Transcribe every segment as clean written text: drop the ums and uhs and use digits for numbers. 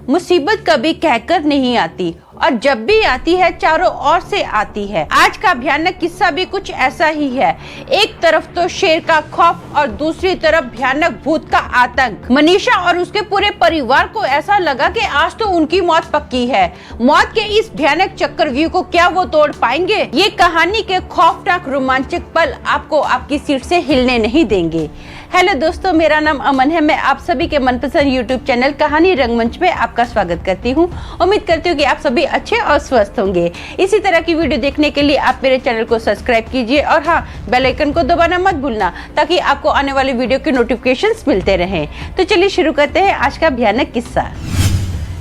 मुसीबत कभी कहकर नहीं आती और जब भी आती है चारों ओर से आती है। आज का भयानक किस्सा भी कुछ ऐसा ही है। एक तरफ तो शेर का खौफ और दूसरी तरफ भयानक भूत का आतंक। मनीषा और उसके पूरे परिवार को ऐसा लगा कि आज तो उनकी मौत पक्की है। मौत के इस भयानक चक्रव्यूह को क्या वो तोड़ पाएंगे? ये कहानी के खौफनाक रोमांचक पल आपको आपकी सीट से हिलने नहीं देंगे। हेलो दोस्तों, मेरा नाम अमन है। मैं आप सभी के मनपसंद यूट्यूब चैनल कहानी रंगमंच में आपका स्वागत करती हूँ। उम्मीद करती हूँ कि आप सभी अच्छे और स्वस्थ होंगे। इसी तरह की वीडियो देखने के लिए आप मेरे चैनल को सब्सक्राइब कीजिए और हाँ, बेल आइकन को दबाना मत भूलना ताकि आपको आने वाली वीडियो के नोटिफिकेशंस मिलते रहें। तो चलिए शुरू करते हैं आज का भयानक किस्सा।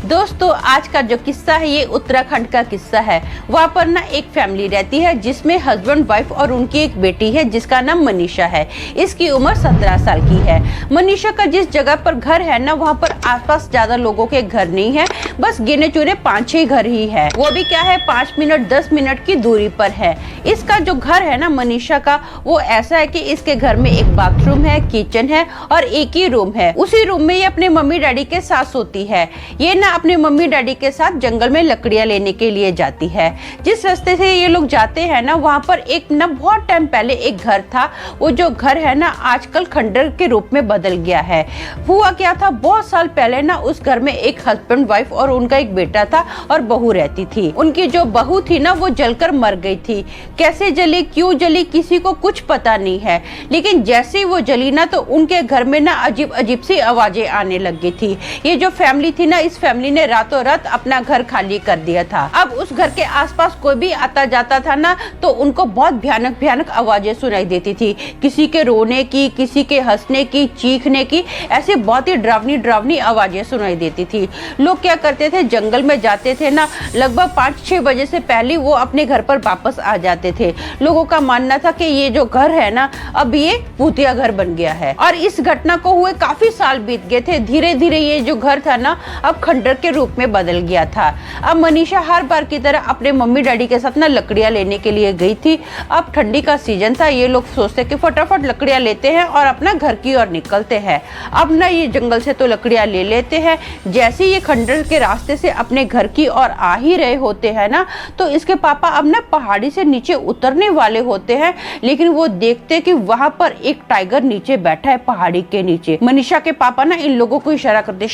दोस्तों, आज का जो किस्सा है ये उत्तराखंड का किस्सा है। वहाँ पर ना एक फैमिली रहती है जिसमें हस्बैंड वाइफ और उनकी एक बेटी है जिसका नाम मनीषा है। इसकी उम्र 17 साल की है। मनीषा का जिस जगह पर घर है ना, वहाँ पर आसपास ज्यादा लोगों के घर नहीं है, बस गिने चुने 5-6 घर ही है। वो भी क्या है, 5 मिनट 10 मिनट की दूरी पर है। इसका जो घर है ना मनीषा का, वो ऐसा है कि इसके घर में एक बाथरूम है, किचन है और एक ही रूम है। उसी रूम में ये अपने मम्मी डैडी के साथ सोती है। ये ना अपने मम्मी डैडी के साथ जंगल में लकड़ियां लेने के लिए जाती है। जिस रास्ते से ये लोग जाते हैं ना, वहाँ पर एक ना बहुत टाइम पहले एक घर था। वो जो घर है ना आजकल खंडर के रूप में बदल गया है। हुआ क्या था, बहुत साल पहले ना उस घर में एक हस्बैंड वाइफ और उनका एक बेटा था और बहू रहती थी। उनकी जो बहू थी ना वो जलकर मर गई थी। कैसे जली, क्यों जली, किसी को कुछ पता नहीं है। लेकिन जैसे ही वो जली ना तो उनके घर में ना अजीब अजीब सी आवाजें आने लग गई थी। ये जो फैमिली थी ना, इस फैमिली ने रातों रात अपना घर खाली कर दिया था। अब उस घर के आसपास कोई भी आता जाता था ना तो उनको बहुत भयानक भयानक आवाजें सुनाई देती थी। किसी के रोने की, किसी के हंसने की, चीखने की, ऐसे बहुत ही डरावनी डरावनी आवाजें सुनाई देती थी। लोग क्या करते थे, जंगल में जाते थे ना, लगभग 5-6 बजे से पहले वो अपने घर पर वापस आ जाते थे। लोगों का मानना था कि ये जो घर है ना अब ये भूतिया घर बन गया है। और इस घटना को हुए काफी साल बीत गए थे। धीरे धीरे ये जो घर था ना अब खंडर के रूप में बदल गया था। अब मनीषा हर बार की तरह अपने मम्मी डैडी के साथ ना लकड़ियां लेने के लिए गई थी। अब ठंडी का सीजन था। ये लोग सोचते कि फटाफट लकड़ियां लेते हैं और अपना घर की ओर निकलते हैं। अब ना ये जंगल से तो लकड़ियां ले लेते हैं। जैसे ये खंडर के रास्ते से अपने घर की ओर आ ही रहे होते हैं ना तो इसके पापा अब ना पहाड़ी से नीचे उतरने वाले होते हैं। लेकिन वो देखते कि वहां पर एक टाइगर नीचे बैठा है पहाड़ी के नीचे। मनीषा के पापा ना इन लोगों को इशारा करते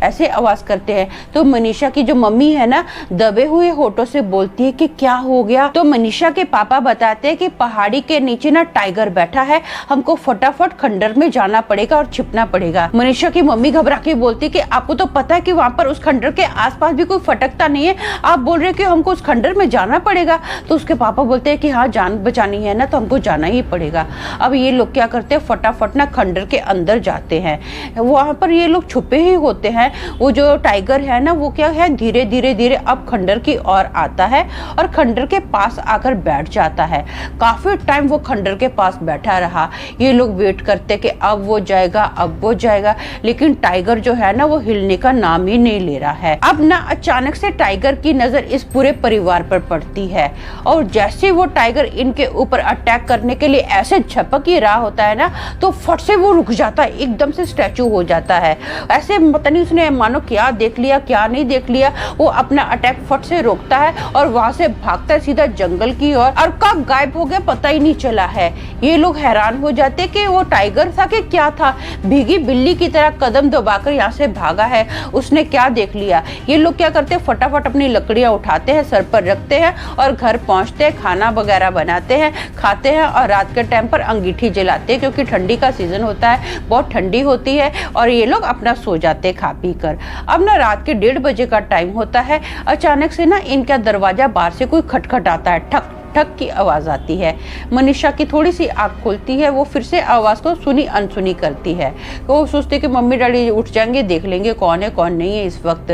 ऐसे आवाज करते हैं। तो मनीषा की जो मम्मी है ना दबे हुए होठों से बोलती है कि क्या हो गया। तो मनीषा के पापा बताते हैं कि पहाड़ी के नीचे ना टाइगर बैठा है, हमको फटाफट खंडर में जाना पड़ेगा और छिपना पड़ेगा। मनीषा की मम्मी घबरा के बोलती है कि आपको तो पता है कि वहाँ पर उस खंडर के आसपास भी कोई फटकता नहीं है, आप बोल रहे हैं कि हमको उस खंडर में जाना पड़ेगा। तो उसके पापा बोलते हैं कि हाँ, जान बचानी है ना तो हमको जाना ही पड़ेगा। अब ये लोग क्या करते हैं, फटाफट ना खंडर के अंदर जाते हैं। वहां पर ये लोग छुपे ही होते हैं। वो जो टाइगर है ना वो क्या है, धीरे धीरे धीरे अब खंडर की ओर आता है और खंडर के पास आकर बैठ जाता है। काफी टाइम वो खंडर के पास बैठा रहा। ये लोग वेट करते कि अब वो जाएगा, अब वो जाएगा, लेकिन टाइगर जो है ना वो हिलने का नाम ही नहीं ले रहा है। अब ना अचानक से टाइगर की नजर इस पूरे परिवार पर पड़ती है और जैसे वो टाइगर इनके ऊपर अटैक करने के लिए ऐसे झपक ही रहा होता है ना तो फट से वो रुक जाता है, एकदम से स्टैचू हो जाता है। ऐसे पता नहीं उसने मानो क्या देख लिया क्या नहीं देख लिया, वो अपना अटैक फट से रोकता है और वहां से भागता है सीधा जंगल की ओर और कब गायब हो गया पता ही नहीं चला है। ये लोग हैरान हो जाते कि वो टाइगर था कि क्या था, भीगी बिल्ली की तरह कदम दबाकर यहाँ से भागा है, उसने क्या देख लिया। ये लोग क्या करते हैं, फटाफट अपनी लकड़ियां उठाते हैं, सर पर रखते हैं और घर पहुंचते हैं, खाना वगैरह बनाते हैं, खाते हैं और रात के टाइम पर अंगीठी जलाते हैं क्योंकि ठंडी का सीजन होता है, बहुत ठंडी होती है और ये लोग अपना सो जाते हैं खा पी कर। अब ना रात के 1:30 बजे का टाइम होता है। अचानक से ना इनका दरवाजा बाहर से कोई खटखटाता है, ठक ठक की आवाज आती है। मनीषा की थोड़ी सी आंख खुलती है, वो फिर से आवाज को सुनी अनसुनी करती है। वो सोचते कि मम्मी डैडी उठ जाएंगे, देख लेंगे कौन है कौन नहीं है इस वक्त,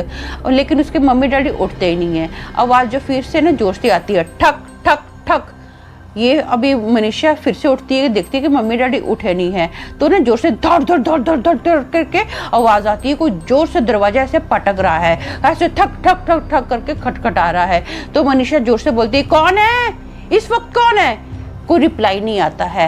लेकिन उसके मम्मी डैडी उठते ही नहीं है। आवाज जो फिर से ना जोर से आती है, ठक ठक ठक। ये अभी मनीषा फिर से उठती है, देखती है कि मम्मी डैडी उठे नहीं है, तो ना जोर से धड़ धड़ धड़ धड़ धड़ धड़ करके आवाज आती है। कोई जोर से दरवाजा ऐसे पटक रहा है, ऐसे ठक ठक ठक ठक करके खटखटा रहा है। तो मनीषा जोर से बोलती है, कौन है, इस वक्त कौन है? कोई रिप्लाई नहीं आता है।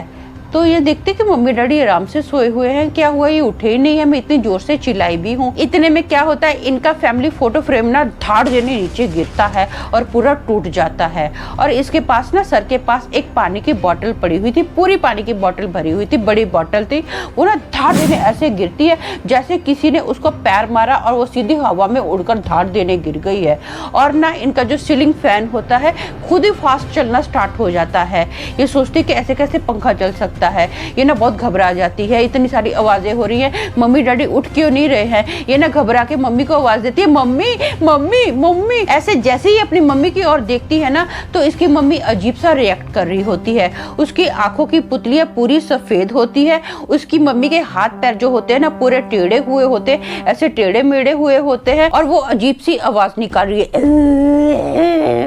तो ये देखते कि मम्मी डैडी आराम से सोए हुए हैं, क्या हुआ ये उठे ही नहीं है, मैं इतनी जोर से चिल्लाई भी हूँ। इतने में क्या होता है, इनका फैमिली फोटो फ्रेम ना धाड़ देने नीचे गिरता है और पूरा टूट जाता है। और इसके पास ना सर के पास एक पानी की बोतल पड़ी हुई थी, पूरी पानी की बोतल भरी हुई थी, बड़ी बोतल थी, वो ना धाड़ देने ऐसे गिरती है जैसे किसी ने उसको पैर मारा और वो सीधी हवा में उड़कर धाड़ देने गिर गई है। और ना इनका जो सीलिंग फैन होता है खुद ही फास्ट चलना स्टार्ट हो जाता है। ये सोचती कि ऐसे कैसे पंखा चल सकता है। ये ना बहुत घबरा जाती है, इतनी सारी आवाजें हो रही हैं, मम्मी डैडी उठ क्यों नहीं रहे हैं। ये ना घबरा के मम्मी को आवाज देती है, मम्मी मम्मी मम्मी। ऐसे जैसे ही अपनी मम्मी की ओर देखती है ना तो इसकी मम्मी अजीब सा रिएक्ट कर रही होती है। उसकी आंखों की पुतलियां पूरी सफेद होती है, उसकी मम्मी के हाथ पैर जो होते हैं ना पूरे टेढ़े हुए होते हैं, ऐसे टेढ़े मेढ़े हुए होते हैं, और वो अजीब सी आवाज निकाल रही है,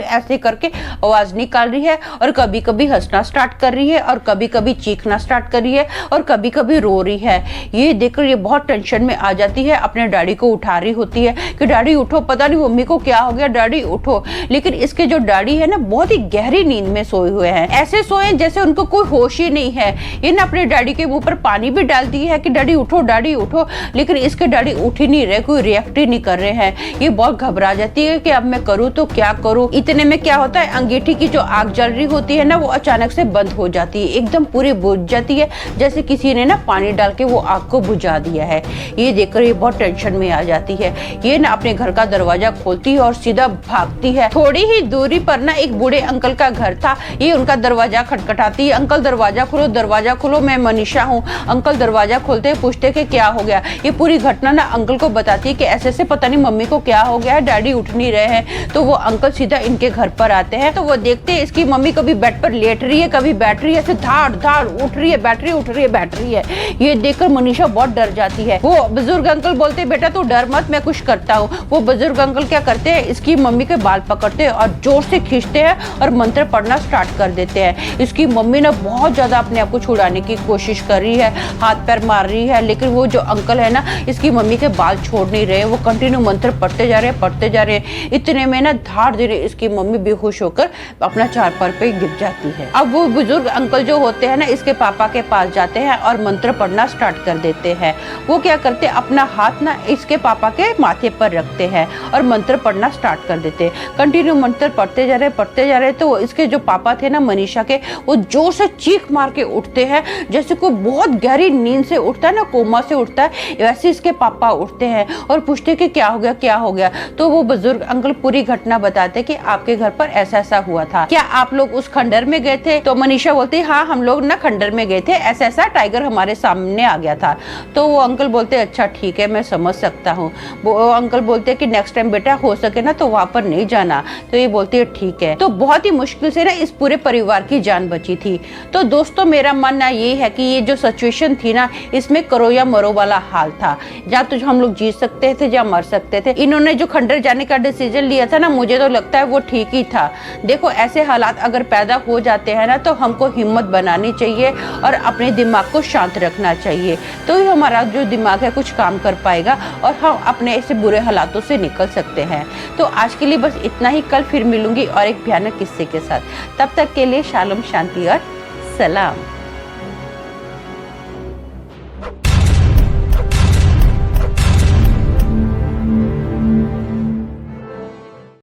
ऐसे करके आवाज निकाल रही है। और कभी कभी हंसना स्टार्ट कर रही है और कभी कभी चीखना स्टार्ट कर रही है और कभी कभी रो रही है। ये देखकर ये बहुत टेंशन में आ जाती है, अपने डैडी को उठा रही होती है कि डैडी उठो, पता नहीं मम्मी को क्या हो गया, डैडी उठो। लेकिन इसके जो डैडी है ना बहुत ही गहरी नींद में सोए हुए हैं, ऐसे सोए जैसे उनको कोई होश ही नहीं है। ये ना अपने डैडी के मुंह पर पानी भी डालती है कि डैडी उठो डैडी उठो, लेकिन इसके डैडी उठ ही नहीं रहे, कोई रिएक्ट ही नहीं कर रहे हैं। ये बहुत घबरा जाती है कि अब मैं करूँ तो क्या करूँ। इतने में क्या होता है, अंगीठी की जो आग जल रही होती है ना वो अचानक से बंद हो जाती है, एकदम पूरी बुझ जाती है, जैसे किसी ने ना पानी डाल के वो आग को बुझा दिया है। ये देखकर ये बहुत टेंशन में आ जाती है। ये ना अपने घर का दरवाजा खोलती है और सीधा भागती है। थोड़ी ही दूरी पर ना एक बूढ़े अंकल का घर था। ये उनका दरवाजा खटखटाती है, अंकल दरवाजा खोलो दरवाजा खोलो, मैं मनीषा हूँ। अंकल दरवाजा खोलते हैं, पूछते कि क्या हो गया। ये पूरी घटना ना अंकल को बताती है कि ऐसे से पता नहीं मम्मी को क्या हो गया है, डैडी उठ नहीं रहे हैं। तो वो अंकल सीधा इनके घर पर आते हैं, तो वो देखते हैं इसकी मम्मी कभी बेड पर लेट रही है, कभी बैठ रही है, ऐसे धाड़ धाड़ उठ रही है, बैठ रही है, उठ रही है, बैठ रही है। ये देखकर मनीषा बहुत डर जाती है। वो बुजुर्ग अंकल बोलते हैं बेटा तू डर मत, मैं कुछ करता हूँ। वो बुजुर्ग अंकल क्या करते हैं, इसकी मम्मी के बाल पकड़ते हैं और जोर से खींचते हैं और मंत्र पढ़ना स्टार्ट कर देते हैं। इसकी मम्मी ने बहुत ज्यादा अपने आप को छुड़ाने की कोशिश कर रही है, हाथ पैर मार रही है, लेकिन वो जो अंकल है ना इसकी मम्मी के बाल छोड़ नहीं रहे, वो कंटिन्यू मंत्र पढ़ते जा रहे हैं, पढ़ते जा रहे हैं। इतने में ना धाड़ दे रहे इसकी मम्मी बेहोश होकर अपना चारपाई पे गिर जाती है। अब वो बुजुर्ग अंकल जो होते हैं ना इसके पापा के पास जाते हैं और मंत्र पढ़ना स्टार्ट कर देते हैं। वो क्या करते हैं, अपना हाथ ना इसके पापा के माथे पर रखते हैं और मंत्र पढ़ना स्टार्ट कर देते हैं। कंटिन्यू मंत्र पढ़ते जा रहे तो इसके जो पापा थे ना मनीषा के, वो जोर से चीख मार के उठते हैं, जैसे कोई बहुत गहरी नींद से उठता है ना, कोमा से उठता है, वैसे इसके पापा उठते हैं और पूछते कि क्या हो गया क्या हो गया। तो वो बुजुर्ग अंकल पूरी घटना बताते कि आपके घर पर ऐसा ऐसा हुआ था, क्या आप लोग उस खंडर में गए थे। तो मनीषा बोलती हाँ हम लोग ना खंडर में गए थे, ऐसा ऐसा टाइगर हमारे सामने आ गया था। तो वो अंकल बोलते अच्छा ठीक है मैं समझ सकता हूँ। वो अंकल बोलते कि नेक्स्ट टाइम बेटा हो सके ना तो वहां पर नहीं जाना। तो ये बोलती है ठीक है। तो बहुत ही मुश्किल से ना इस पूरे परिवार की जान बची थी। तो दोस्तों मेरा मानना ये है कि ये जो सिचुएशन थी ना इसमें करो या मरो वाला हाल था, जहाँ तो हम लोग जीत सकते थे या मर सकते थे। इन्होंने जो खंडर जाने का डिसीजन लिया था ना मुझे तो लगता है वो ठीक ही था। देखो ऐसे हालात अगर पैदा हो जाते हैं ना तो हमको हिम्मत बनानी चाहिए और अपने दिमाग को शांत रखना चाहिए, तो ही हमारा जो दिमाग है कुछ काम कर पाएगा और हम अपने ऐसे बुरे हालातों से निकल सकते हैं। तो आज के लिए बस इतना ही, कल फिर मिलूंगी और एक भयानक किस्से के साथ। तब तक के लिए शालोम, शांति और सलाम।